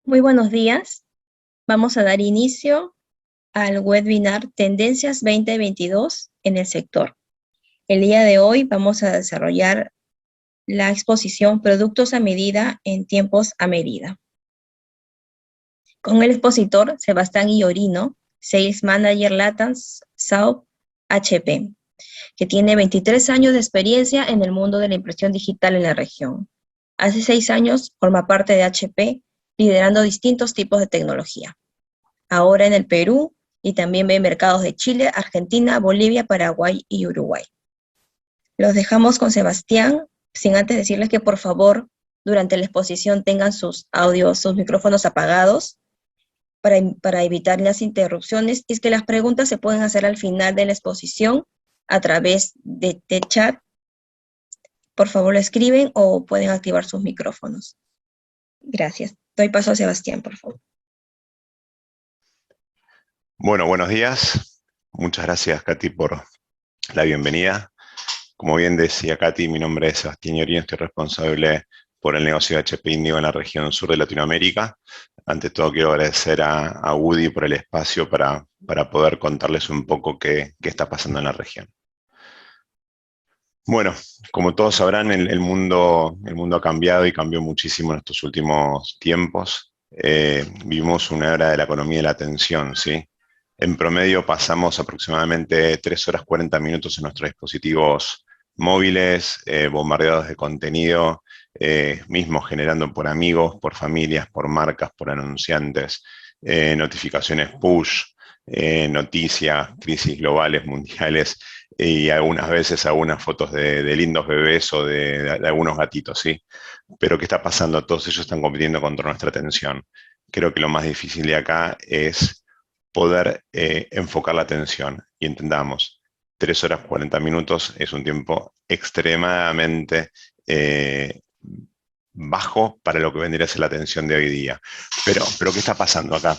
Muy buenos días. Vamos a dar inicio al webinar Tendencias 2022 en el sector. El día de hoy vamos a desarrollar la exposición Productos a medida en tiempos a medida. Con el expositor Sebastián Iorino, Sales Manager Latam South HP, que tiene 23 años de experiencia en el mundo de la impresión digital en la región. Hace 6 años forma parte de HP, liderando distintos tipos de tecnología. Ahora en el Perú y también ve mercados de Chile, Argentina, Bolivia, Paraguay y Uruguay. Los dejamos con Sebastián, sin antes decirles que por favor durante la exposición tengan sus audios, sus micrófonos apagados para evitar las interrupciones, y es que las preguntas se pueden hacer al final de la exposición a través de chat. Por favor lo escriben o pueden activar sus micrófonos. Gracias. Doy paso a Sebastián, por favor. Bueno, buenos días. Muchas gracias, Katy, por la bienvenida. Como bien decía Katy, mi nombre es Sebastián Iorino, estoy responsable por el negocio de HP Indigo en la región sur de Latinoamérica. Ante todo, quiero agradecer a Woody por el espacio para poder contarles un poco qué está pasando en la región. Bueno, como todos sabrán, el mundo ha cambiado y cambió muchísimo en estos últimos tiempos. Vivimos una era de la economía de la atención, ¿sí? En promedio pasamos aproximadamente 3 horas 40 minutos en nuestros dispositivos móviles, bombardeados de contenido, mismos generando por amigos, por familias, por marcas, por anunciantes, notificaciones push, noticias, crisis globales, mundiales, y algunas veces algunas fotos de lindos bebés o de algunos gatitos, ¿sí? Pero ¿qué está pasando? Todos ellos están compitiendo contra nuestra atención. Creo que lo más difícil de acá es poder enfocar la atención. Y entendamos, 3 horas 40 minutos es un tiempo extremadamente bajo para lo que vendría a ser la atención de hoy día. Pero ¿qué está pasando acá?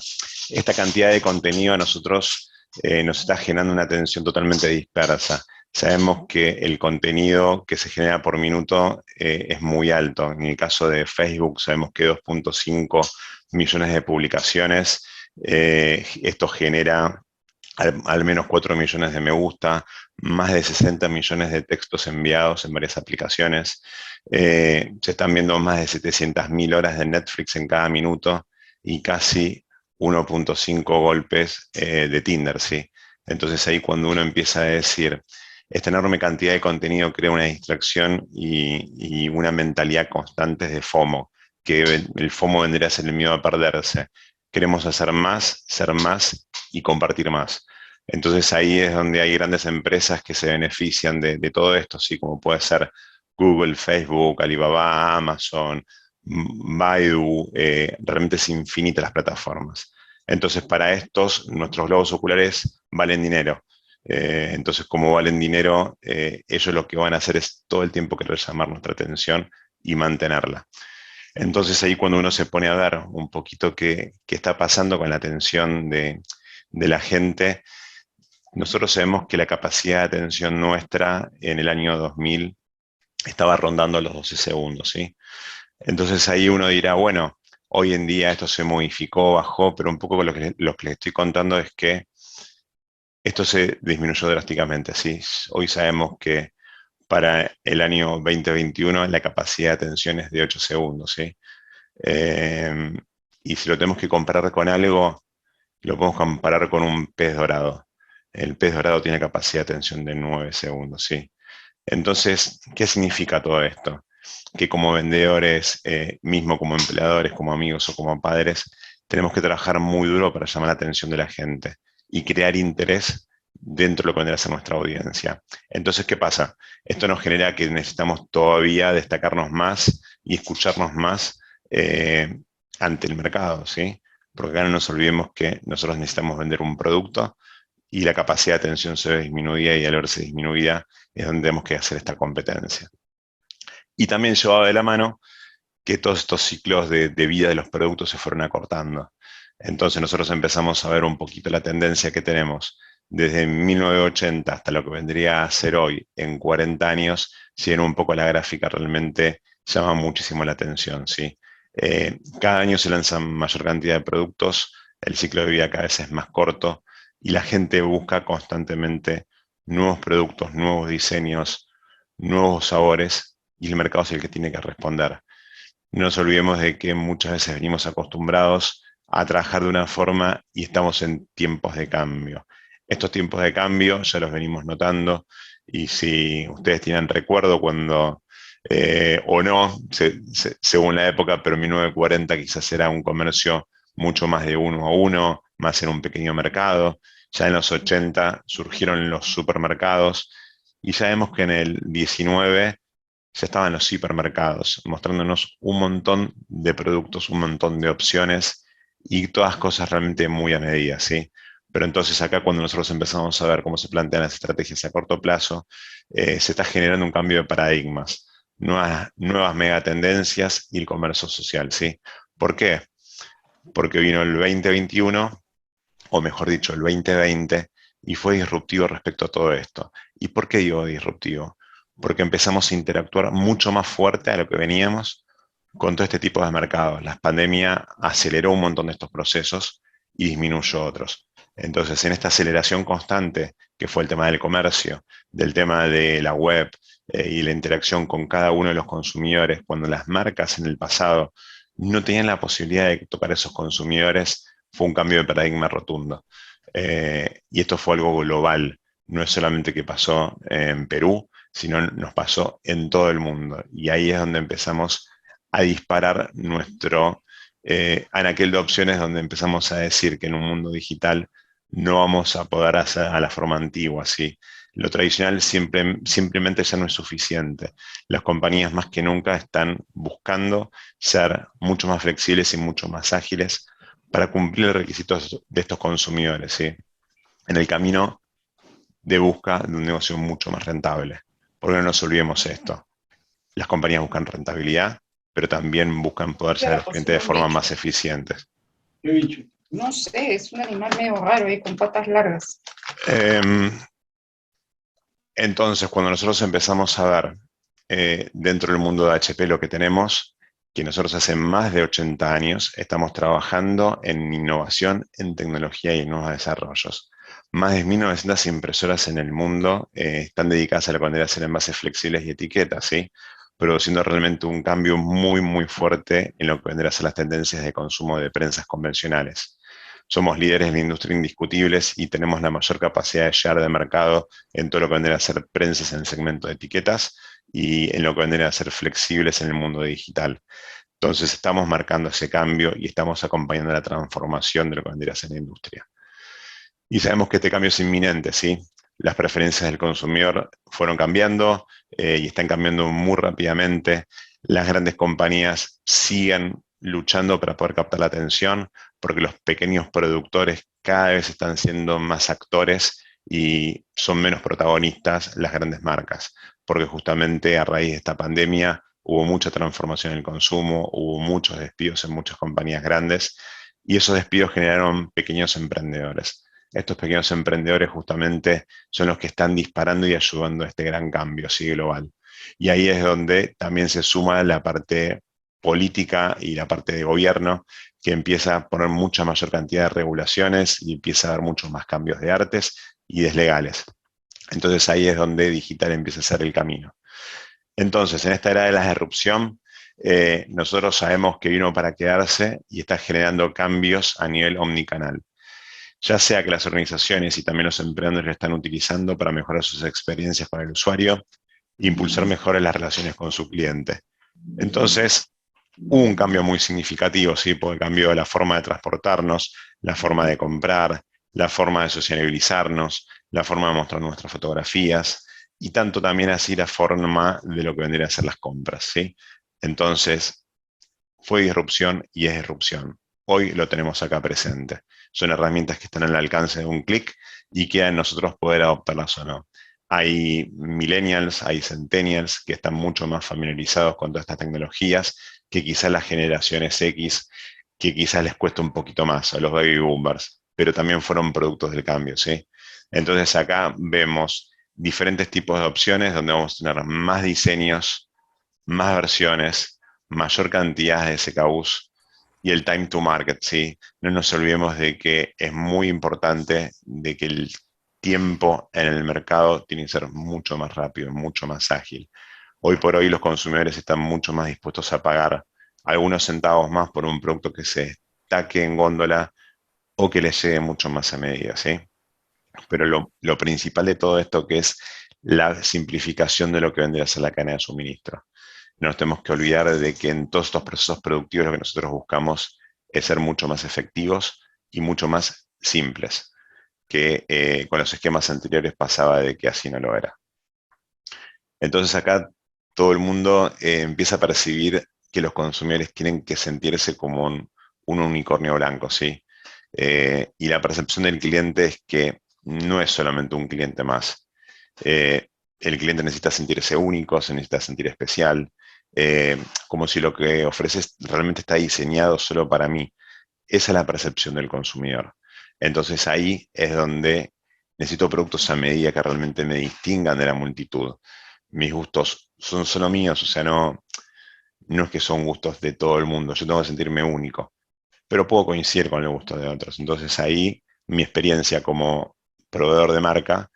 Esta cantidad de contenido a nosotros nos está generando una atención totalmente dispersa. Sabemos que el contenido que se genera por minuto es muy alto. En el caso de Facebook sabemos que 2.5 millones de publicaciones. Esto genera al menos 4 millones de me gusta, más de 60 millones de textos enviados en varias aplicaciones. Se están viendo más de 700.000 horas de Netflix en cada minuto y casi 1.5 golpes de Tinder, ¿sí? Entonces ahí cuando uno empieza a decir, esta enorme cantidad de contenido crea una distracción y una mentalidad constante de FOMO, que el FOMO vendría a ser el miedo a perderse. Queremos hacer más, ser más y compartir más. Entonces ahí es donde hay grandes empresas que se benefician de todo esto, ¿sí? Como puede ser Google, Facebook, Alibaba, Amazon, Baidu, realmente es infinita las plataformas. Entonces para estos, nuestros globos oculares valen dinero. Entonces como valen dinero, ellos lo que van a hacer es todo el tiempo querer llamar nuestra atención y mantenerla. Entonces ahí cuando uno se pone a ver un poquito qué está pasando con la atención de la gente, nosotros sabemos que la capacidad de atención nuestra en el año 2000 estaba rondando los 12 segundos, ¿sí? Entonces ahí uno dirá, bueno, hoy en día esto se modificó, bajó, pero un poco lo que les estoy contando es que esto se disminuyó drásticamente, ¿sí? Hoy sabemos que para el año 2021 la capacidad de atención es de 8 segundos, ¿sí? Eh, y si lo tenemos que comparar con algo, lo podemos comparar con un pez dorado. El pez dorado tiene capacidad de atención de 9 segundos, ¿sí? Entonces, ¿qué significa todo esto? Que como vendedores, mismo como empleadores, como amigos o como padres, tenemos que trabajar muy duro para llamar la atención de la gente y crear interés dentro de lo que vendrá a ser nuestra audiencia. Entonces, ¿qué pasa? Esto nos genera que necesitamos todavía destacarnos más y escucharnos más ante el mercado, ¿sí? Porque acá no nos olvidemos que nosotros necesitamos vender un producto y la capacidad de atención se ve disminuida y al verse disminuida es donde tenemos que hacer esta competencia. Y también llevado de la mano que todos estos ciclos de vida de los productos se fueron acortando. Entonces nosotros empezamos a ver un poquito la tendencia que tenemos desde 1980 hasta lo que vendría a ser hoy en 40 años, si ven un poco la gráfica realmente llama muchísimo la atención, ¿sí? Cada año se lanzan mayor cantidad de productos, el ciclo de vida cada vez es más corto y la gente busca constantemente nuevos productos, nuevos diseños, nuevos sabores y el mercado es el que tiene que responder. No nos olvidemos de que muchas veces venimos acostumbrados a trabajar de una forma y estamos en tiempos de cambio. Estos tiempos de cambio ya los venimos notando y si ustedes tienen recuerdo cuando, o no, según la época, pero en 1940 quizás era un comercio mucho más de uno a uno, más en un pequeño mercado. Ya en los 80 surgieron los supermercados y sabemos que en el 19 ya estaban los hipermercados, mostrándonos un montón de productos, un montón de opciones y todas cosas realmente muy a medida, ¿sí? Pero entonces acá cuando nosotros empezamos a ver cómo se plantean las estrategias a corto plazo, se está generando un cambio de paradigmas, nuevas megatendencias y el comercio social, ¿sí? ¿Por qué? Porque vino el 2021, o mejor dicho, el 2020, y fue disruptivo respecto a todo esto. ¿Y por qué digo disruptivo? Porque empezamos a interactuar mucho más fuerte a lo que veníamos con todo este tipo de mercados. La pandemia aceleró un montón de estos procesos y disminuyó otros. Entonces, en esta aceleración constante, que fue el tema del comercio, del tema de la web y la interacción con cada uno de los consumidores, cuando las marcas en el pasado no tenían la posibilidad de tocar a esos consumidores, fue un cambio de paradigma rotundo. Y esto fue algo global, no es solamente que pasó en Perú, sino nos pasó en todo el mundo. Y ahí es donde empezamos a disparar nuestro anaquel de opciones, donde empezamos a decir que en un mundo digital no vamos a poder hacer a la forma antigua, ¿sí? Lo tradicional simplemente ya no es suficiente. Las compañías más que nunca están buscando ser mucho más flexibles y mucho más ágiles para cumplir los requisitos de estos consumidores, ¿sí? En el camino de busca de un negocio mucho más rentable. Porque no nos olvidemos esto. Las compañías buscan rentabilidad, pero también buscan poder ser a Claro, los pues clientes sí, de un forma bicho. más eficientes. ¿Qué bicho? No sé, es un animal medio raro, con patas largas. Eh, entonces, cuando nosotros empezamos a ver dentro del mundo de HP lo que tenemos, que nosotros hace más de 80 años estamos trabajando en innovación, en tecnología y en nuevos desarrollos. Más de 1900 impresoras en el mundo están dedicadas a lo que vendría a ser envases flexibles y etiquetas, ¿sí? Produciendo realmente un cambio muy, muy fuerte en lo que vendrá a ser las tendencias de consumo de prensas convencionales. Somos líderes en la industria indiscutibles y tenemos la mayor capacidad de share de mercado en todo lo que vendría a ser prensas en el segmento de etiquetas y en lo que vendría a ser flexibles en el mundo digital. Entonces estamos marcando ese cambio y estamos acompañando la transformación de lo que vendría a ser la industria. Y sabemos que este cambio es inminente, ¿sí? Las preferencias del consumidor fueron cambiando y están cambiando muy rápidamente. Las grandes compañías siguen luchando para poder captar la atención porque los pequeños productores cada vez están siendo más actores y son menos protagonistas las grandes marcas, porque justamente a raíz de esta pandemia hubo mucha transformación en el consumo, hubo muchos despidos en muchas compañías grandes y esos despidos generaron pequeños emprendedores. Estos pequeños emprendedores justamente son los que están disparando y ayudando a este gran cambio, sí, global. Y ahí es donde también se suma la parte política y la parte de gobierno, que empieza a poner mucha mayor cantidad de regulaciones y empieza a dar muchos más cambios de artes y deslegales. Entonces ahí es donde digital empieza a ser el camino. Entonces, en esta era de la disrupción, nosotros sabemos que vino para quedarse y está generando cambios a nivel omnicanal, ya sea que las organizaciones y también los emprendedores lo están utilizando para mejorar sus experiencias para el usuario e impulsar mejores las relaciones con su cliente. Entonces, hubo un cambio muy significativo, ¿sí? Porque cambió la forma de transportarnos, la forma de comprar, la forma de sociabilizarnos, la forma de mostrar nuestras fotografías y tanto también así la forma de lo que vendría a ser las compras, ¿sí? Entonces, fue disrupción y es disrupción. Hoy lo tenemos acá presente. Son herramientas que están al alcance de un clic y queda en nosotros poder adoptarlas o no. Hay millennials, hay centennials que están mucho más familiarizados con todas estas tecnologías que quizás las generaciones X, que quizás les cuesta un poquito más a los baby boomers, pero también fueron productos del cambio, ¿sí? Entonces acá vemos diferentes tipos de opciones donde vamos a tener más diseños, más versiones, mayor cantidad de SKUs y el time to market, ¿sí? No nos olvidemos de que es muy importante de que el tiempo en el mercado tiene que ser mucho más rápido, mucho más ágil. Hoy por hoy los consumidores están mucho más dispuestos a pagar algunos centavos más por un producto que se destaque en góndola o que les llegue mucho más a medida, ¿sí? Pero lo principal de todo esto que es la simplificación de lo que vendría a ser la cadena de suministro. No nos tenemos que olvidar de que en todos estos procesos productivos lo que nosotros buscamos es ser mucho más efectivos y mucho más simples, que con los esquemas anteriores pasaba de que así no lo era. Entonces acá todo el mundo empieza a percibir que los consumidores tienen que sentirse como un unicornio blanco, ¿sí? Y la percepción del cliente es que no es solamente un cliente más. Eh, el cliente necesita sentirse único, se necesita sentir especial, como si lo que ofreces realmente está diseñado solo para mí. Esa es la percepción del consumidor. Entonces ahí es donde necesito productos a medida que realmente me distingan de la multitud. Mis gustos son solo míos, o sea, no es que son gustos de todo el mundo, yo tengo que sentirme único, pero puedo coincidir con los gustos de otros. Entonces ahí mi experiencia como proveedor de marca,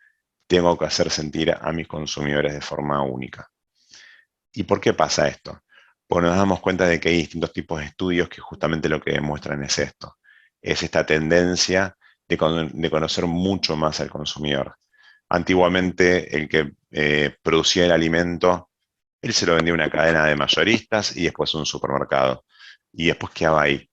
tengo que hacer sentir a mis consumidores de forma única. ¿Y por qué pasa esto? Pues nos damos cuenta de que hay distintos tipos de estudios que justamente lo que demuestran es esto. Es esta tendencia de conocer mucho más al consumidor. Antiguamente el que producía el alimento, él se lo vendía a una cadena de mayoristas y después a un supermercado. Y después quedaba ahí.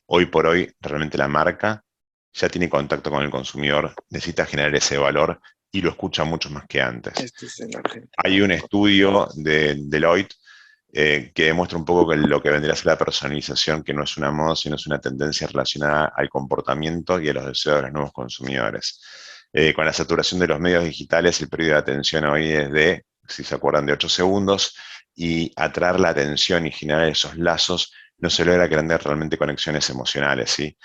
Hoy por hoy realmente la marca ya tiene contacto con el consumidor, necesita generar ese valor y lo escucha mucho más que antes. Este es el argentino. Hay un estudio de Deloitte que demuestra un poco que lo que vendría a ser la personalización, que no es una moda, sino es una tendencia relacionada al comportamiento y a los deseos de los nuevos consumidores. Con la saturación de los medios digitales, el periodo de atención hoy es de, si se acuerdan, de 8 segundos, y atraer la atención y generar esos lazos no se logra crear realmente conexiones emocionales, ¿sí?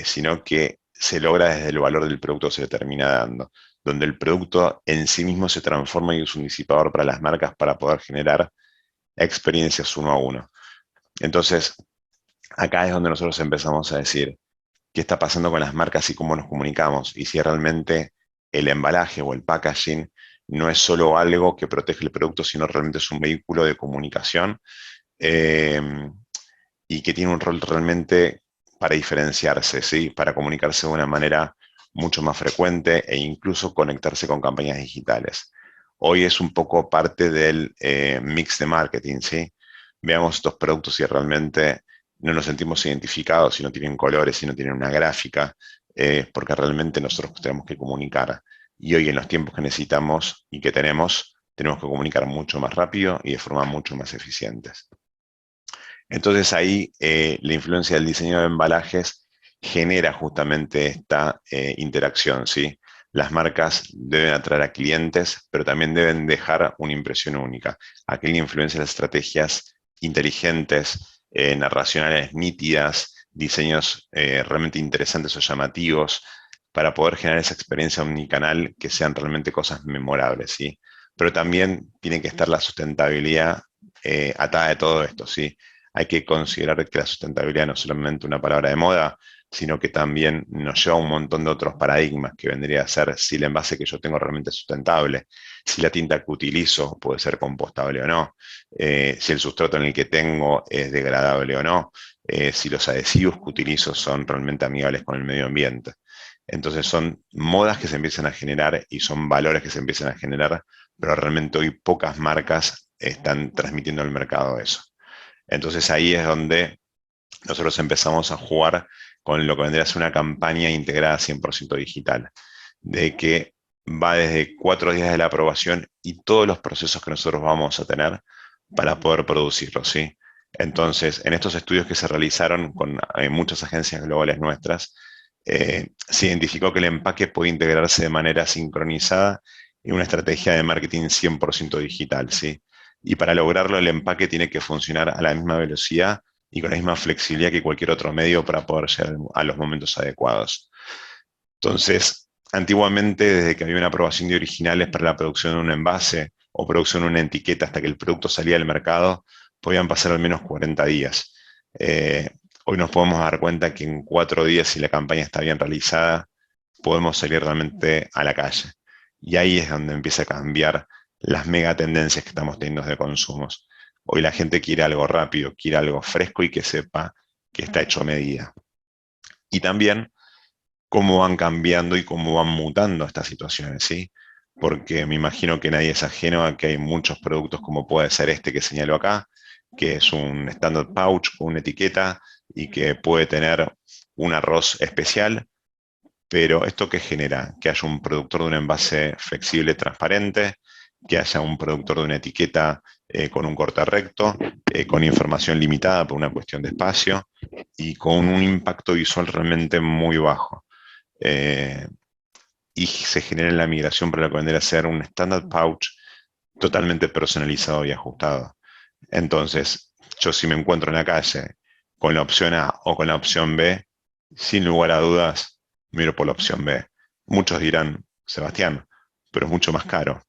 Sino que se logra desde el valor del producto que se le termina dando, donde el producto en sí mismo se transforma y es un disipador para las marcas para poder generar experiencias uno a uno. Entonces, acá es donde nosotros empezamos a decir qué está pasando con las marcas y cómo nos comunicamos, y si realmente el embalaje o el packaging no es solo algo que protege el producto, sino realmente es un vehículo de comunicación eh, y que tiene un rol realmente para diferenciarse, ¿sí? Para comunicarse de una manera mucho más frecuente e incluso conectarse con campañas digitales. Hoy es un poco parte del mix de marketing, ¿sí? Veamos estos productos y realmente no nos sentimos identificados si no tienen colores, si no tienen una gráfica, porque realmente nosotros tenemos que comunicar. Y hoy en los tiempos que necesitamos y que tenemos que comunicar mucho más rápido y de forma mucho más eficientes. Entonces ahí la influencia del diseño de embalajes genera justamente esta interacción, ¿sí? Las marcas deben atraer a clientes, pero también deben dejar una impresión única. Aquí la influencia de las estrategias inteligentes, narracionales nítidas, diseños realmente interesantes o llamativos, para poder generar esa experiencia omnicanal que sean realmente cosas memorables, ¿sí? Pero también tiene que estar la sustentabilidad atada de todo esto, ¿sí? Hay que considerar que la sustentabilidad no es solamente una palabra de moda, sino que también nos lleva a un montón de otros paradigmas, que vendría a ser si el envase que yo tengo realmente es sustentable, si la tinta que utilizo puede ser compostable o no, si el sustrato en el que tengo es degradable o no, si los adhesivos que utilizo son realmente amigables con el medio ambiente. Entonces son modas que se empiezan a generar y son valores que se empiezan a generar, pero realmente hoy pocas marcas están transmitiendo al mercado eso. Entonces ahí es donde nosotros empezamos a jugar con lo que vendría a ser una campaña integrada 100% digital, de que va desde 4 días de la aprobación y todos los procesos que nosotros vamos a tener para poder producirlo, ¿sí? Entonces, en estos estudios que se realizaron con muchas agencias globales nuestras, se identificó que el empaque puede integrarse de manera sincronizada en una estrategia de marketing 100% digital, ¿sí? Y para lograrlo, el empaque tiene que funcionar a la misma velocidad y con la misma flexibilidad que cualquier otro medio para poder llegar a los momentos adecuados. Entonces, antiguamente, desde que había una aprobación de originales para la producción de un envase o producción de una etiqueta hasta que el producto salía al mercado, podían pasar al menos 40 días. Hoy nos podemos dar cuenta que en 4 días, si la campaña está bien realizada, podemos salir realmente a la calle. Y ahí es donde empieza a cambiar las mega tendencias que estamos teniendo de consumos. Hoy la gente quiere algo rápido, quiere algo fresco y que sepa que está hecho a medida. Y también cómo van cambiando y cómo van mutando estas situaciones, ¿sí? Porque me imagino que nadie es ajeno a que hay muchos productos como puede ser este que señalo acá, que es un standard pouch con una etiqueta y que puede tener un arroz especial, pero ¿esto qué genera? Que haya un productor de un envase flexible, transparente, que haya un productor de una etiqueta con un corte recto, con información limitada por una cuestión de espacio y con un impacto visual realmente muy bajo. Eh, y se genera la migración para lo que vendría a ser un standard pouch totalmente personalizado y ajustado. Entonces, yo si me encuentro en la calle con la opción A o con la opción B, sin lugar a dudas, miro por la opción B. Muchos dirán, Sebastián, pero es mucho más caro.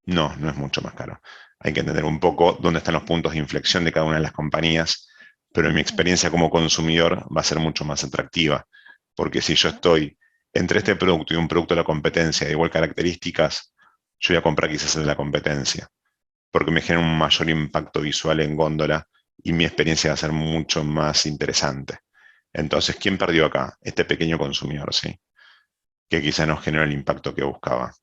No, no es mucho más caro. Hay que entender un poco dónde están los puntos de inflexión de cada una de las compañías, pero en mi experiencia como consumidor va a ser mucho más atractiva, porque si yo estoy entre este producto y un producto de la competencia de igual características, yo voy a comprar quizás el de la competencia porque me genera un mayor impacto visual en góndola y mi experiencia va a ser mucho más interesante. Entonces, ¿quién perdió acá? Este pequeño consumidor, ¿sí? Que quizá no generó el impacto que buscaba.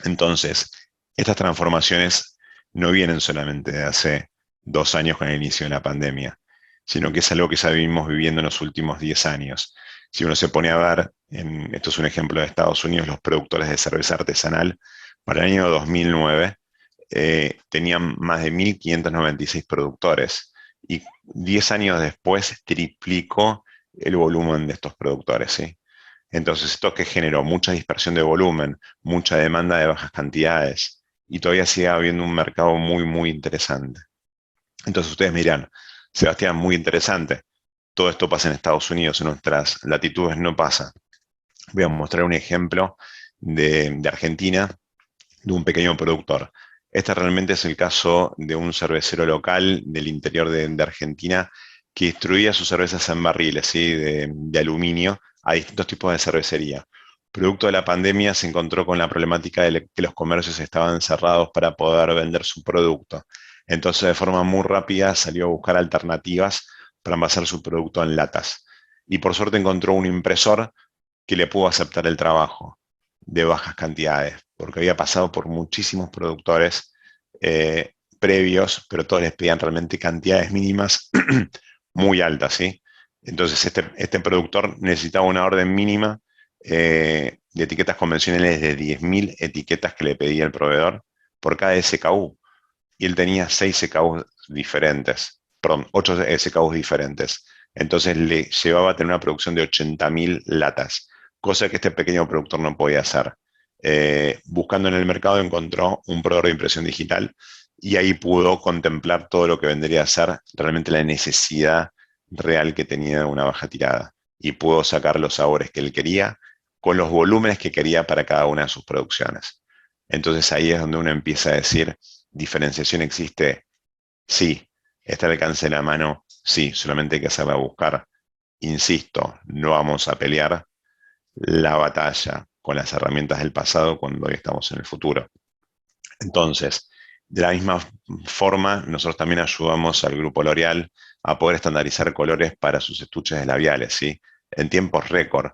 Entonces, estas transformaciones no vienen solamente de hace 2 años con el inicio de la pandemia, sino que es algo que ya vivimos viviendo en los últimos 10 años. Si uno se pone a ver, esto es un ejemplo de Estados Unidos, los productores de cerveza artesanal, para el año 2009 tenían más de 1.596 productores y 10 años después triplicó el volumen de estos productores, ¿sí? Entonces, esto que generó mucha dispersión de volumen, mucha demanda de bajas cantidades y todavía sigue habiendo un mercado muy, muy interesante. Entonces, ustedes me dirán, Sebastián, muy interesante. Todo esto pasa en Estados Unidos, en nuestras latitudes no pasa. Voy a mostrar un ejemplo de Argentina, de un pequeño productor. Este realmente es el caso de un cervecero local del interior de Argentina que distribuía sus cervezas en barriles, ¿sí? de aluminio a distintos tipos de cervecería. Producto de la pandemia se encontró con la problemática de que los comercios estaban cerrados para poder vender su producto. Entonces, de forma muy rápida salió a buscar alternativas para envasar su producto en latas. Y por suerte encontró un impresor que le pudo aceptar el trabajo de bajas cantidades, porque había pasado por muchísimos productores previos, pero todos les pedían realmente cantidades mínimas muy altas, ¿sí? Entonces este productor necesitaba una orden mínima de etiquetas convencionales de 10.000 etiquetas que le pedía el proveedor por cada SKU. Y él tenía 6 SKUs diferentes, perdón, 8 SKUs diferentes. Entonces le llevaba a tener una producción de 80.000 latas, cosa que este pequeño productor no podía hacer. Buscando en el mercado encontró un proveedor de impresión digital y ahí pudo contemplar todo lo que vendría a ser realmente la necesidad real que tenía una baja tirada y pudo sacar los sabores que él quería con los volúmenes que quería para cada una de sus producciones. Entonces ahí es donde uno empieza a decir, ¿diferenciación existe? Sí. ¿Está al alcance de la mano? Sí, solamente hay que saberla buscar. Insisto, no vamos a pelear la batalla con las herramientas del pasado cuando hoy estamos en el futuro. Entonces, de la misma forma, nosotros también ayudamos al grupo L'Oréal a poder estandarizar colores para sus estuches de labiales, ¿sí? En tiempos récord.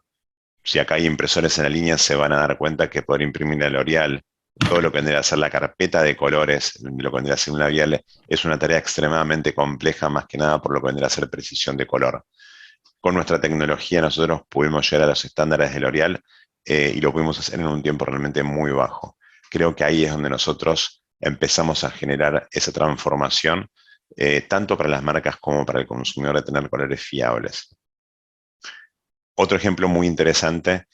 Si acá hay impresores en la línea, se van a dar cuenta que poder imprimir a L'Oréal, todo lo que vendría a ser la carpeta de colores, lo que vendría a ser un labial, es una tarea extremadamente compleja, más que nada por lo que vendría a ser precisión de color. Con nuestra tecnología nosotros pudimos llegar a los estándares de L'Oréal y lo pudimos hacer en un tiempo realmente muy bajo. Creo que ahí es donde nosotros empezamos a generar esa transformación, tanto para las marcas como para el consumidor, de tener colores fiables. Otro ejemplo muy interesante,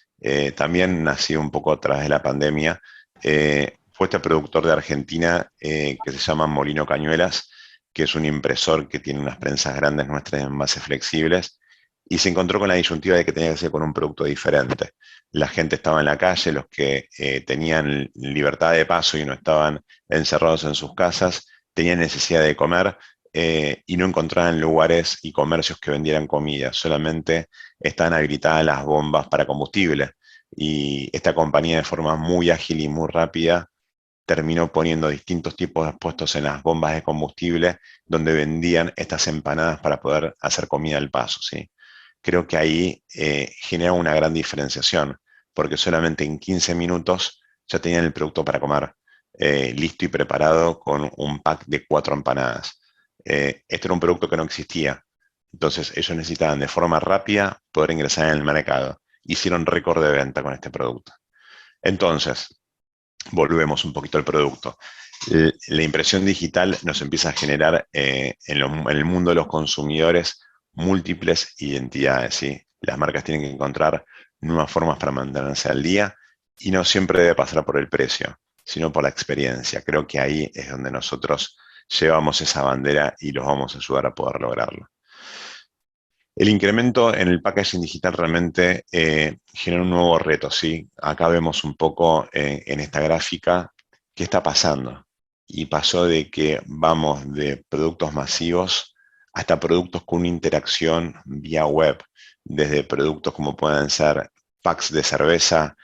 también nacido un poco a través de la pandemia, fue este productor de Argentina que se llama Molino Cañuelas, que es un impresor que tiene unas prensas grandes nuestras en envases flexibles, y se encontró con la disyuntiva de que tenía que ser con un producto diferente. La gente estaba en la calle, los que tenían libertad de paso y no estaban encerrados en sus casas, tenían necesidad de comer y no encontraban lugares y comercios que vendieran comida, solamente estaban habilitadas las bombas para combustible. Y esta compañía, de forma muy ágil y muy rápida, terminó poniendo distintos tipos de puestos en las bombas de combustible donde vendían estas empanadas para poder hacer comida al paso, ¿sí? Creo que ahí genera una gran diferenciación, porque solamente en 15 minutos ya tenían el producto para comer, listo y preparado con un pack de 4 empanadas. Este era un producto que no existía, entonces ellos necesitaban de forma rápida poder ingresar en el mercado. Hicieron récord de venta con este producto. Entonces, volvemos un poquito al producto. La impresión digital nos empieza a generar en el mundo de los consumidores múltiples identidades, ¿sí? Las marcas tienen que encontrar nuevas formas para mantenerse al día y no siempre debe pasar por el precio, sino por la experiencia. Creo que ahí es donde nosotros llevamos esa bandera y los vamos a ayudar a poder lograrlo. El incremento en el packaging digital realmente genera un nuevo reto, ¿sí? Acá vemos un poco en esta gráfica qué está pasando. Y pasó de que vamos de productos masivos hasta productos con una interacción vía web, desde productos como pueden ser packs de cerveza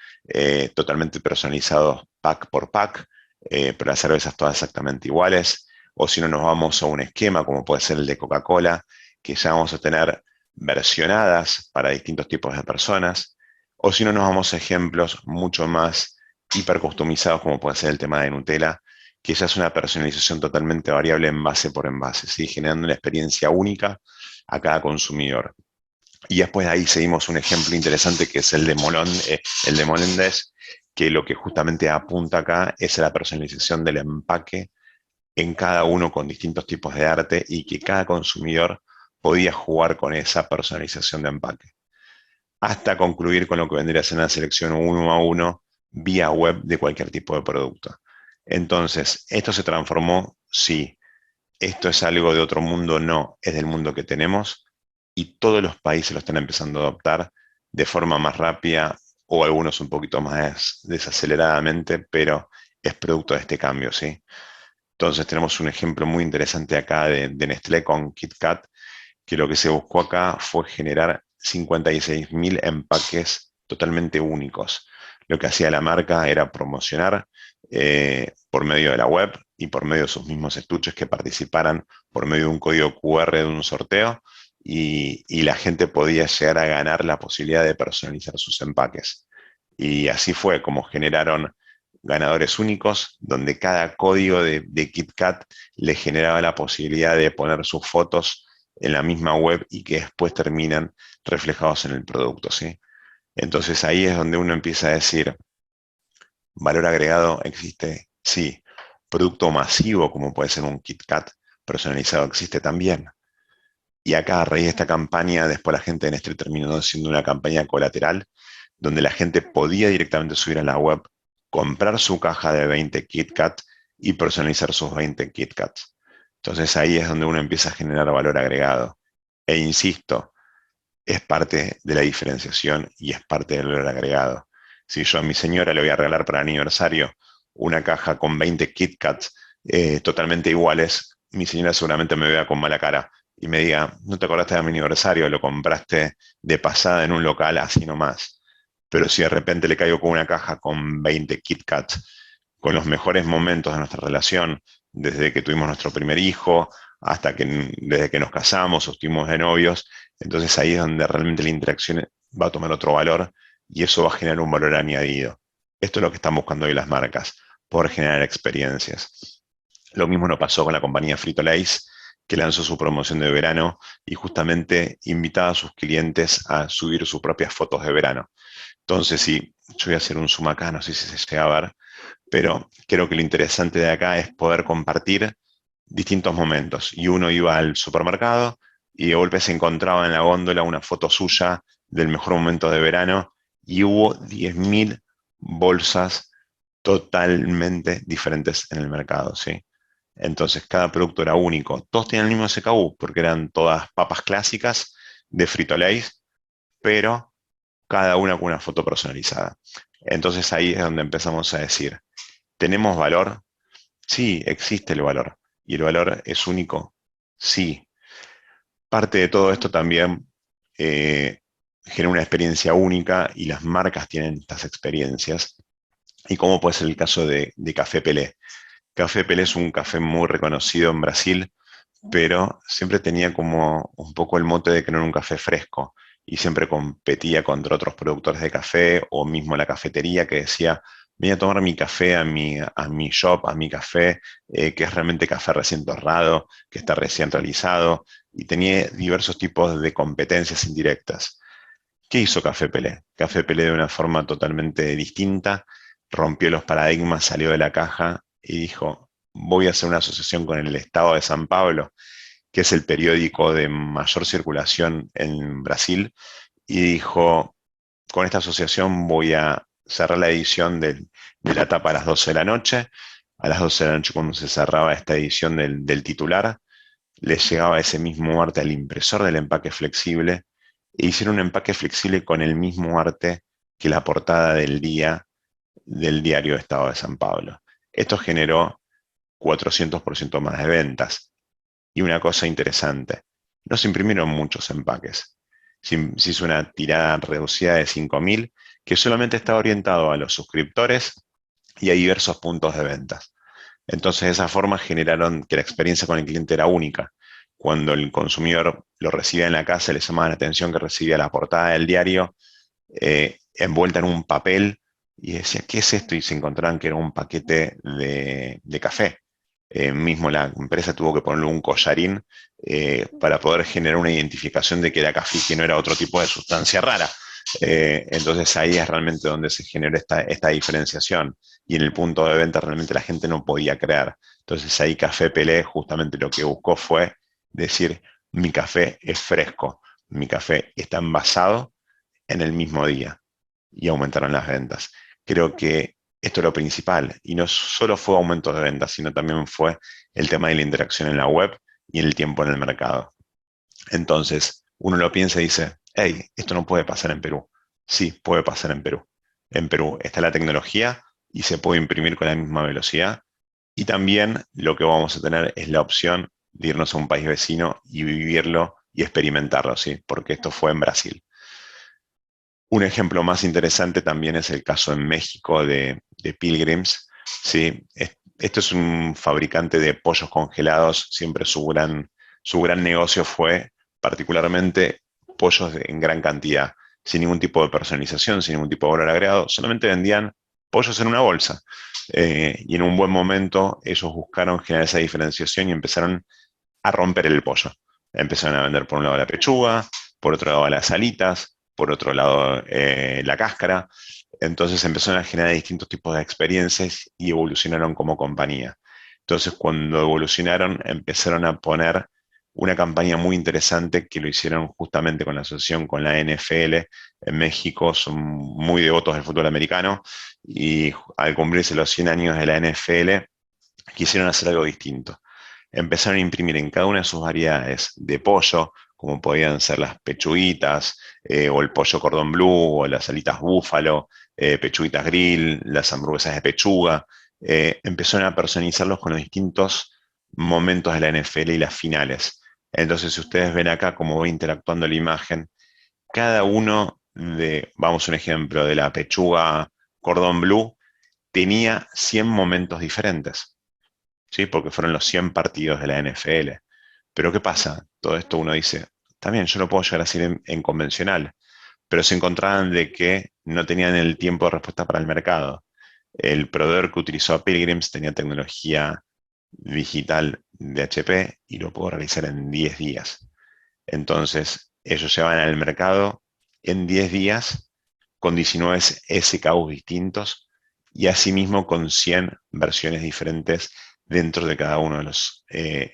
totalmente personalizados pack por pack, pero las cervezas todas exactamente iguales, o si no nos vamos a un esquema como puede ser el de Coca-Cola, que ya vamos a tener versionadas para distintos tipos de personas, o si no nos vamos a ejemplos mucho más hipercustomizados como puede ser el tema de Nutella, que ya es una personalización totalmente variable envase por envase, ¿sí? Generando una experiencia única a cada consumidor. Y después de ahí seguimos un ejemplo interesante que es el de Molendés, que lo que justamente apunta acá es a la personalización del empaque en cada uno con distintos tipos de arte y que cada consumidor podía jugar con esa personalización de empaque, hasta concluir con lo que vendría a ser una selección uno a uno vía web de cualquier tipo de producto. Entonces, ¿esto se transformó? Sí. ¿Esto es algo de otro mundo? No, es del mundo que tenemos y todos los países lo están empezando a adoptar de forma más rápida o algunos un poquito más desaceleradamente, pero es producto de este cambio, ¿sí? Entonces tenemos un ejemplo muy interesante acá de Nestlé con KitKat, que lo que se buscó acá fue generar 56.000 empaques totalmente únicos. Lo que hacía la marca era promocionar por medio de la web y por medio de sus mismos estuches que participaran por medio de un código QR de un sorteo y la gente podía llegar a ganar la posibilidad de personalizar sus empaques. Y así fue como generaron ganadores únicos, donde cada código de KitKat le generaba la posibilidad de poner sus fotos en la misma web y que después terminan reflejados en el producto, ¿sí? Entonces ahí es donde uno empieza a decir, valor agregado existe, sí. Producto masivo, como puede ser un KitKat personalizado, existe también. Y acá, a raíz de esta campaña, después la gente de Nestlé terminó siendo una campaña colateral, donde la gente podía directamente subir a la web, comprar su caja de 20 KitKat y personalizar sus 20 KitKats. Entonces ahí es donde uno empieza a generar valor agregado. E insisto, es parte de la diferenciación y es parte del valor agregado. Si yo a mi señora le voy a regalar para el aniversario una caja con 20 KitKats totalmente iguales, mi señora seguramente me vea con mala cara y me diga, no te acordaste de mi aniversario, lo compraste de pasada en un local así nomás. Pero si de repente le caigo con una caja con 20 KitKats, con los mejores momentos de nuestra relación, desde que tuvimos nuestro primer hijo, hasta que desde que nos casamos o estuvimos de novios, entonces ahí es donde realmente la interacción va a tomar otro valor y eso va a generar un valor añadido. Esto es lo que están buscando hoy las marcas, poder generar experiencias. Lo mismo nos pasó con la compañía Frito-Lay, que lanzó su promoción de verano y justamente invitaba a sus clientes a subir sus propias fotos de verano. Entonces, si yo voy a hacer un zoom acá, no sé si se llega a ver, pero creo que lo interesante de acá es poder compartir distintos momentos. Y uno iba al supermercado y de golpe se encontraba en la góndola una foto suya del mejor momento de verano y hubo 10.000 bolsas totalmente diferentes en el mercado, ¿sí? Entonces cada producto era único. Todos tenían el mismo SKU porque eran todas papas clásicas de Frito-Lay, pero cada una con una foto personalizada. Entonces ahí es donde empezamos a decir, ¿tenemos valor? Sí, existe el valor. Y el valor es único Sí. Parte de todo esto también genera una experiencia única y las marcas tienen estas experiencias. Y como puede ser el caso de Café Pelé. Café Pelé es un café muy reconocido en Brasil, pero siempre tenía como un poco el mote de que no era un café fresco y siempre competía contra otros productores de café o mismo la cafetería que decía, voy a tomar mi café a mi shop, a mi café, que es realmente café recién torrado, que está recién realizado, y tenía diversos tipos de competencias indirectas. ¿Qué hizo Café Pelé? Café Pelé de una forma totalmente distinta, rompió los paradigmas, salió de la caja y dijo, voy a hacer una asociación con el Estado de San Pablo, que es el periódico de mayor circulación en Brasil, y dijo, con esta asociación voy a cerrar la edición de la tapa a las 12 de la noche. A las 12 de la noche, cuando se cerraba esta edición del titular, les llegaba ese mismo arte al impresor del empaque flexible e hicieron un empaque flexible con el mismo arte que la portada del día del diario Estado de San Pablo. Esto generó 400% más de ventas. Y una cosa interesante, no se imprimieron muchos empaques. Se hizo una tirada reducida de 5.000 que solamente estaba orientado a los suscriptores y a diversos puntos de ventas. Entonces, de esa forma generaron que la experiencia con el cliente era única. Cuando el consumidor lo recibía en la casa, le llamaba la atención que recibía la portada del diario envuelta en un papel y decía, ¿qué es esto? Y se encontraban que era un paquete de café. Mismo la empresa tuvo que ponerle un collarín para poder generar una identificación de que era café y que no era otro tipo de sustancia rara. Entonces ahí es realmente donde se genera esta diferenciación y en el punto de venta realmente la gente no podía creer. Entonces ahí Café Pelé justamente lo que buscó fue decir, mi café es fresco, mi café está envasado en el mismo día y aumentaron las ventas. Creo que esto es lo principal y no solo fue aumento de ventas, sino también fue el tema de la interacción en la web y el tiempo en el mercado. Entonces, uno lo piensa y dice, hey, esto no puede pasar en Perú. Sí, puede pasar en Perú. En Perú está la tecnología y se puede imprimir con la misma velocidad. Y también lo que vamos a tener es la opción de irnos a un país vecino y vivirlo y experimentarlo, ¿sí? Porque esto fue en Brasil. Un ejemplo más interesante también es el caso en México de Pilgrims, ¿sí? Esto es un fabricante de pollos congelados, siempre su gran negocio fue particularmente pollos en gran cantidad, sin ningún tipo de personalización, sin ningún tipo de valor agregado, solamente vendían pollos en una bolsa. Y en un buen momento ellos buscaron generar esa diferenciación y empezaron a romper el pollo. Empezaron a vender por un lado la pechuga, por otro lado las alitas, por otro lado la cáscara. Entonces empezaron a generar distintos tipos de experiencias y evolucionaron como compañía. Entonces cuando evolucionaron empezaron a poner una campaña muy interesante que lo hicieron justamente con la asociación con la NFL en México, son muy devotos del fútbol americano y al cumplirse los 100 años de la NFL quisieron hacer algo distinto. Empezaron a imprimir en cada una de sus variedades de pollo, como podían ser las pechuguitas, o el pollo cordón blue, o las alitas búfalo, pechuguitas grill, las hamburguesas de pechuga. Empezaron a personalizarlos con los distintos momentos de la NFL y las finales. Entonces, si ustedes ven acá cómo va interactuando la imagen, cada uno vamos a un ejemplo, de la pechuga cordón blue, tenía 100 momentos diferentes. ¿Sí? Porque fueron los 100 partidos de la NFL. Pero ¿qué pasa? Todo esto uno dice, también yo lo puedo llegar a hacer en convencional, pero se encontraban de que no tenían el tiempo de respuesta para el mercado. El proveedor que utilizó a Pilgrims tenía tecnología digital de HP y lo pudo realizar en 10 días. Entonces, ellos llevan al mercado en 10 días con 19 SKUs distintos y asimismo con 100 versiones diferentes dentro de cada uno de los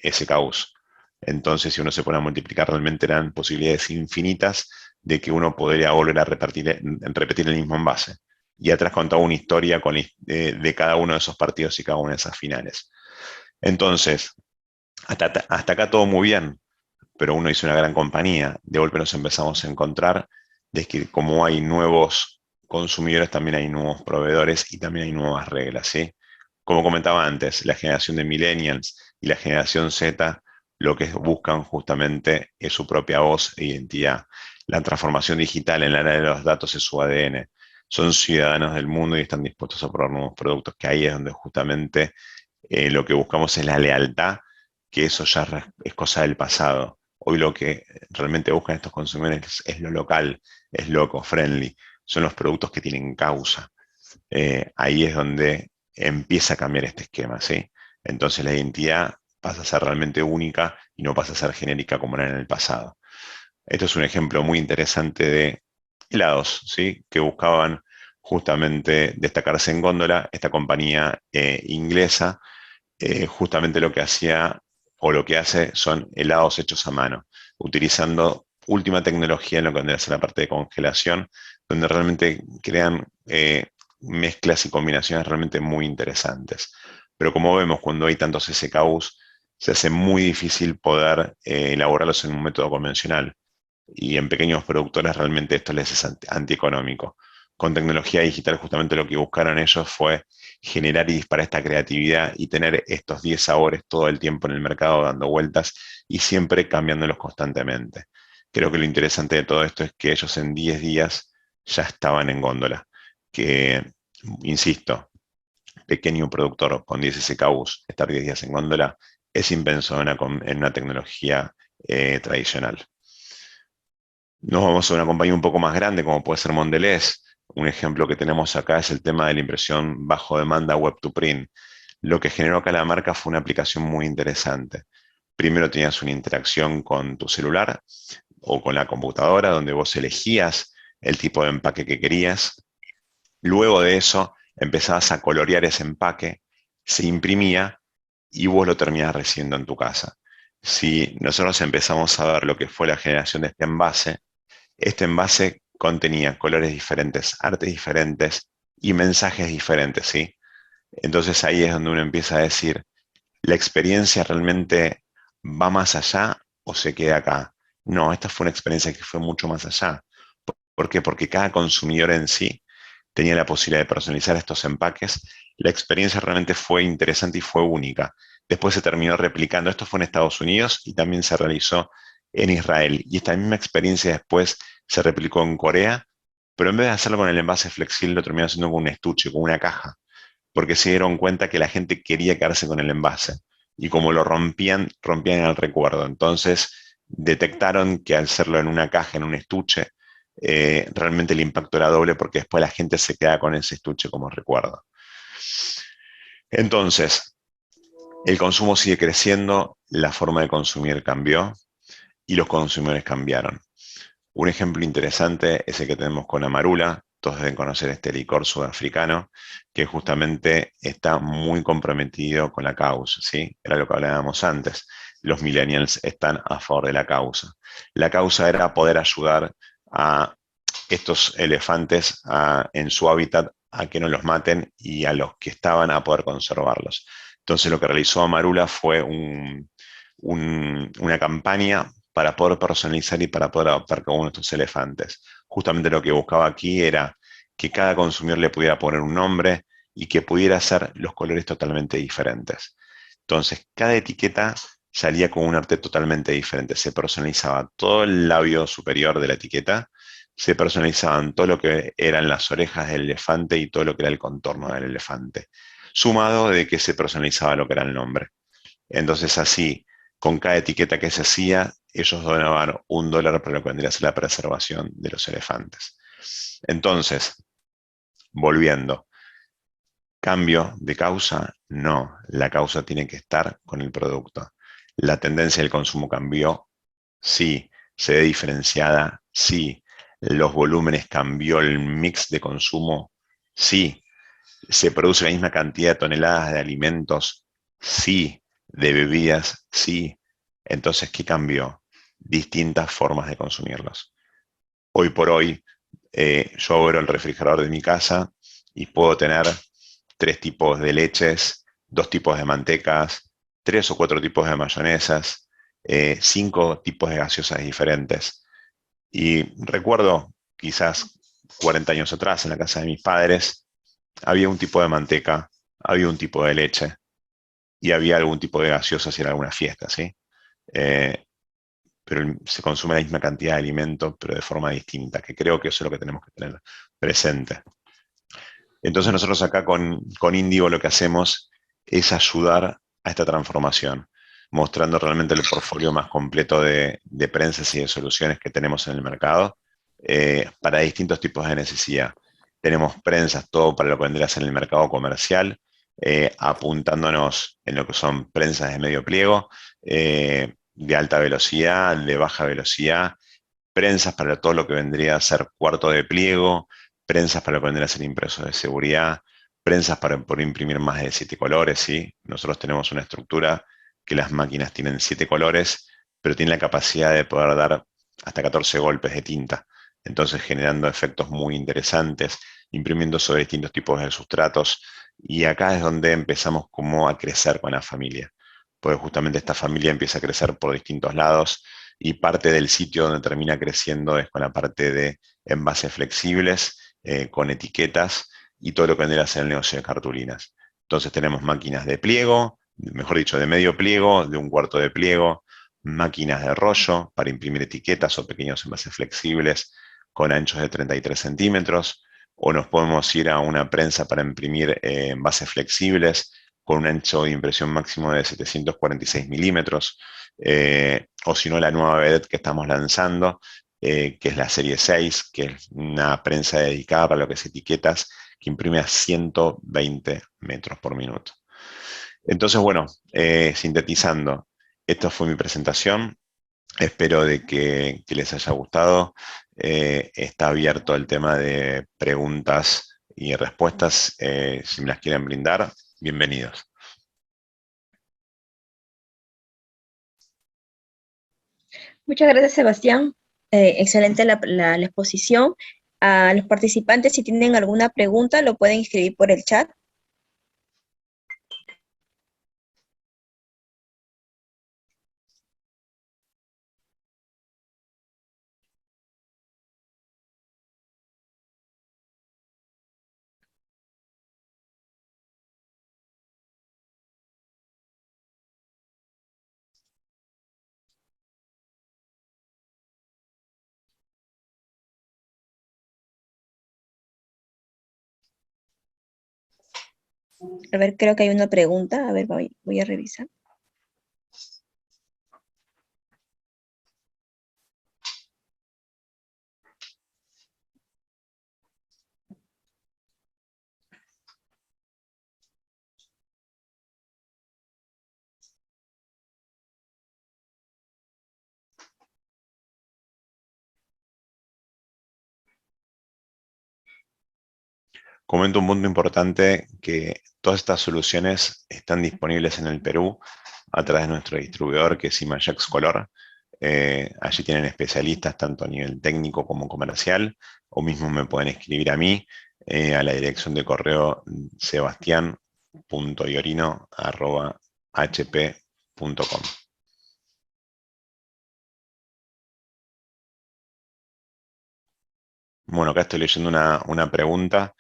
SKUs. Entonces, si uno se pone a multiplicar, realmente eran posibilidades infinitas de que uno podría volver a repetir el mismo envase. Y atrás contaba una historia de cada uno de esos partidos y cada una de esas finales. Entonces, hasta acá todo muy bien, pero uno hizo una gran compañía. De golpe nos empezamos a encontrar de que como hay nuevos consumidores, también hay nuevos proveedores y también hay nuevas reglas, ¿sí? Como comentaba antes, la generación de millennials y la generación Z lo que buscan justamente es su propia voz e identidad. La transformación digital en la era de los datos es su ADN. Son ciudadanos del mundo y están dispuestos a probar nuevos productos, que ahí es donde justamente lo que buscamos es la lealtad, que eso ya es cosa del pasado. Hoy lo que realmente buscan estos consumidores es lo local, es lo eco-friendly, son los productos que tienen causa. Ahí es donde empieza a cambiar este esquema, ¿sí? Entonces la identidad pasa a ser realmente única y no pasa a ser genérica como era en el pasado. Esto es un ejemplo muy interesante de helados, ¿sí? Que buscaban justamente destacarse en góndola. Esta compañía inglesa justamente lo que hacía o lo que hace son helados hechos a mano, utilizando última tecnología en lo que vendría a ser la parte de congelación, donde realmente crean mezclas y combinaciones realmente muy interesantes. Pero como vemos, cuando hay tantos SKUs, se hace muy difícil poder elaborarlos en un método convencional. Y en pequeños productores realmente esto les es antieconómico. Con tecnología digital justamente lo que buscaron ellos fue generar y disparar esta creatividad y tener estos 10 sabores todo el tiempo en el mercado dando vueltas y siempre cambiándolos constantemente. Creo que lo interesante de todo esto es que ellos en 10 días ya estaban en góndola, que, insisto, pequeño productor con 10 SKUs, estar 10 días en góndola, es impenso en una tecnología tradicional. Nos vamos a una compañía un poco más grande, como puede ser Mondelez. Un ejemplo que tenemos acá es el tema de la impresión bajo demanda web to print. Lo que generó acá la marca fue una aplicación muy interesante. Primero tenías una interacción con tu celular o con la computadora, donde vos elegías el tipo de empaque que querías. Luego de eso, empezabas a colorear ese empaque, se imprimía y vos lo terminás recibiendo en tu casa. Si nosotros empezamos a ver lo que fue la generación de este envase contenía colores diferentes, artes diferentes y mensajes diferentes, ¿sí? Entonces ahí es donde uno empieza a decir, ¿la experiencia realmente va más allá o se queda acá? No, esta fue una experiencia que fue mucho más allá. ¿Por qué? Porque cada consumidor en sí tenía la posibilidad de personalizar estos empaques. La experiencia realmente fue interesante y fue única. Después se terminó replicando. Esto fue en Estados Unidos y también se realizó en Israel. Y esta misma experiencia después se replicó en Corea, pero en vez de hacerlo con el envase flexible, lo terminó haciendo con un estuche, con una caja, porque se dieron cuenta que la gente quería quedarse con el envase. Y como lo rompían, rompían el recuerdo. Entonces detectaron que al hacerlo en una caja, en un estuche, realmente el impacto era doble porque después la gente se queda con ese estuche como recuerdo. Entonces, el consumo sigue creciendo, la forma de consumir cambió y los consumidores cambiaron. Un ejemplo interesante es el que tenemos con Amarula. Todos deben conocer este licor sudafricano que justamente está muy comprometido con la causa, ¿sí? Era lo que hablábamos antes. Los millennials están a favor de la causa. La causa era poder ayudar a estos elefantes en su hábitat a que no los maten y a los que estaban a poder conservarlos. Entonces lo que realizó Amarula fue una campaña para poder personalizar y para poder adoptar cada uno de estos elefantes. Justamente lo que buscaba aquí era que cada consumidor le pudiera poner un nombre y que pudiera hacer los colores totalmente diferentes. Entonces, cada etiqueta salía con un arte totalmente diferente. Se personalizaba todo el labio superior de la etiqueta, se personalizaban todo lo que eran las orejas del elefante y todo lo que era el contorno del elefante, sumado de que se personalizaba lo que era el nombre. Entonces así, con cada etiqueta que se hacía, ellos donaban $1 para lo que vendría a ser la preservación de los elefantes. Entonces, volviendo, ¿cambio de causa? No, la causa tiene que estar con el producto. ¿La tendencia del consumo cambió? Sí. ¿Se ve diferenciada? Sí. ¿Los volúmenes cambió el mix de consumo? Sí. ¿Se produce la misma cantidad de toneladas de alimentos? Sí. ¿De bebidas? Sí. Entonces, ¿qué cambió? Distintas formas de consumirlos. Hoy por hoy, yo abro el refrigerador de mi casa y puedo tener 3 tipos de leches, 2 tipos de mantecas, 3 o 4 tipos de mayonesas, 5 tipos de gaseosas diferentes. Y recuerdo, quizás 40 años atrás, en la casa de mis padres, había un tipo de manteca, había un tipo de leche y había algún tipo de gaseosa si era alguna fiesta, ¿sí? pero se consume la misma cantidad de alimento, pero de forma distinta, que creo que eso es lo que tenemos que tener presente. Entonces nosotros acá con Indigo lo que hacemos es ayudar a esta transformación, mostrando realmente el portfolio más completo de prensas y de soluciones que tenemos en el mercado para distintos tipos de necesidad. Tenemos prensas, todo para lo que vendría a ser en el mercado comercial, apuntándonos en lo que son prensas de medio pliego, de alta velocidad, de baja velocidad, prensas para todo lo que vendría a ser cuarto de pliego, prensas para lo que vendría a ser impreso de seguridad, prensas para poder imprimir más de 7 colores, ¿sí? Nosotros tenemos una estructura que las máquinas tienen 7 colores, pero tienen la capacidad de poder dar hasta 14 golpes de tinta. Entonces generando efectos muy interesantes, imprimiendo sobre distintos tipos de sustratos. Y acá es donde empezamos como a crecer con la familia. Porque justamente esta familia empieza a crecer por distintos lados y parte del sitio donde termina creciendo es con la parte de envases flexibles, con etiquetas y todo lo que vendría a ser el negocio de cartulinas. Entonces tenemos máquinas de pliego, mejor dicho, de medio pliego, de un cuarto de pliego, máquinas de rollo para imprimir etiquetas o pequeños envases flexibles con anchos de 33 centímetros, o nos podemos ir a una prensa para imprimir envases flexibles con un ancho de impresión máximo de 746 milímetros, o si no la nueva vedette que estamos lanzando, que es la serie 6, que es una prensa dedicada para lo que es etiquetas, que imprime a 120 metros por minuto. Entonces, bueno, sintetizando, esta fue mi presentación. Espero de que les haya gustado. Está abierto el tema de preguntas y respuestas. Si me las quieren brindar, bienvenidos. Muchas gracias, Sebastián. Excelente la exposición. A los participantes, si tienen alguna pregunta, lo pueden escribir por el chat. A ver, creo que hay una pregunta. A ver, voy a revisar. Comento un punto importante, que todas estas soluciones están disponibles en el Perú a través de nuestro distribuidor, que es Imajax Color. Allí tienen especialistas tanto a nivel técnico como comercial, o mismo me pueden escribir a mí a la dirección de correo sebastian.iorino@hp.com. Bueno, acá estoy leyendo una pregunta.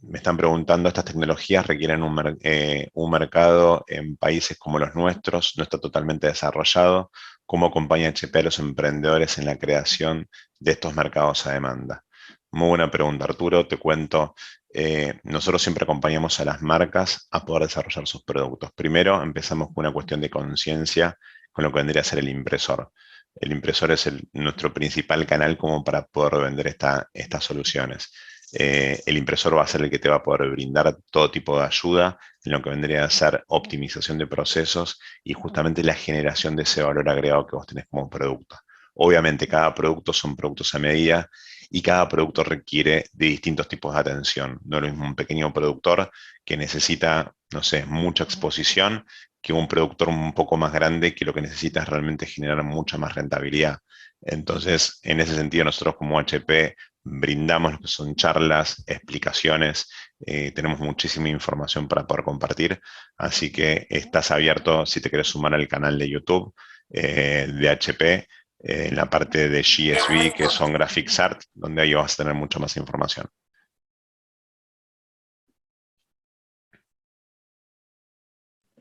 Me están preguntando, ¿estas tecnologías requieren un mercado en países como los nuestros? No está totalmente desarrollado. ¿Cómo acompaña HP a los emprendedores en la creación de estos mercados a demanda? Muy buena pregunta, Arturo. Te cuento, nosotros siempre acompañamos a las marcas a poder desarrollar sus productos. Primero, empezamos con una cuestión de conciencia con lo que vendría a ser el impresor. El impresor es nuestro principal canal como para poder vender estas soluciones. El impresor va a ser el que te va a poder brindar todo tipo de ayuda en lo que vendría a ser optimización de procesos y justamente la generación de ese valor agregado que vos tenés como producto. Obviamente cada producto son productos a medida y cada producto requiere de distintos tipos de atención. No es lo mismo un pequeño productor que necesita, no sé, mucha exposición que un productor un poco más grande que lo que necesita es realmente generar mucha más rentabilidad. Entonces, en ese sentido, nosotros como HP brindamos lo que son charlas, explicaciones, tenemos muchísima información para poder compartir, así que estás abierto si te quieres sumar al canal de YouTube de HP, en la parte de GSV, que son Graphics Art, donde ahí vas a tener mucha más información.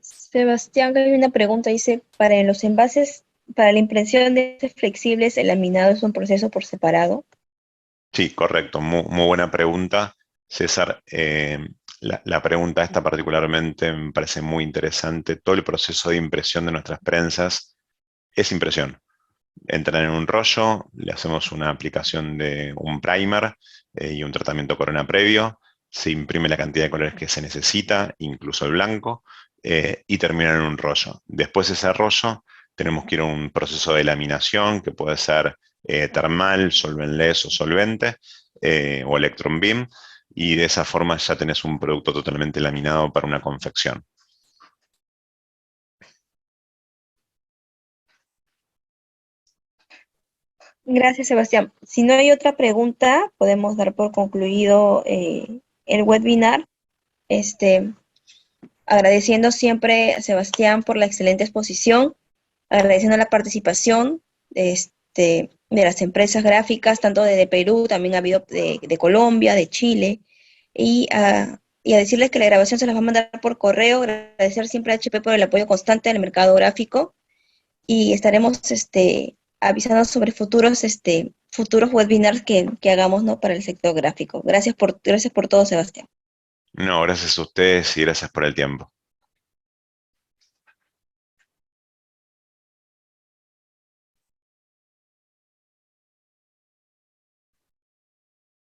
Sebastián, hay una pregunta, dice, para los envases, para la impresión de envases flexibles, el laminado es un proceso por separado. Sí, correcto, muy buena pregunta, César. La pregunta esta particularmente me parece muy interesante. Todo el proceso de impresión de nuestras prensas es impresión. Entran en un rollo, le hacemos una aplicación de un primer y un tratamiento corona previo, se imprime la cantidad de colores que se necesita, incluso el blanco, y termina en un rollo. Después de ese rollo tenemos que ir a un proceso de laminación que puede ser termal, solventless o solvente, o electron beam, y de esa forma ya tenés un producto totalmente laminado para una confección. Gracias, Sebastián. Si no hay otra pregunta, podemos dar por concluido el webinar. Este, agradeciendo siempre a Sebastián por la excelente exposición, agradeciendo la participación de las empresas gráficas, tanto de Perú, también ha habido de Colombia, de Chile, y a decirles que la grabación se las va a mandar por correo, agradecer siempre a HP por el apoyo constante al mercado gráfico, y estaremos avisando sobre futuros webinars que hagamos, ¿no?, para el sector gráfico. Gracias por todo, Sebastián. No, gracias a ustedes y gracias por el tiempo.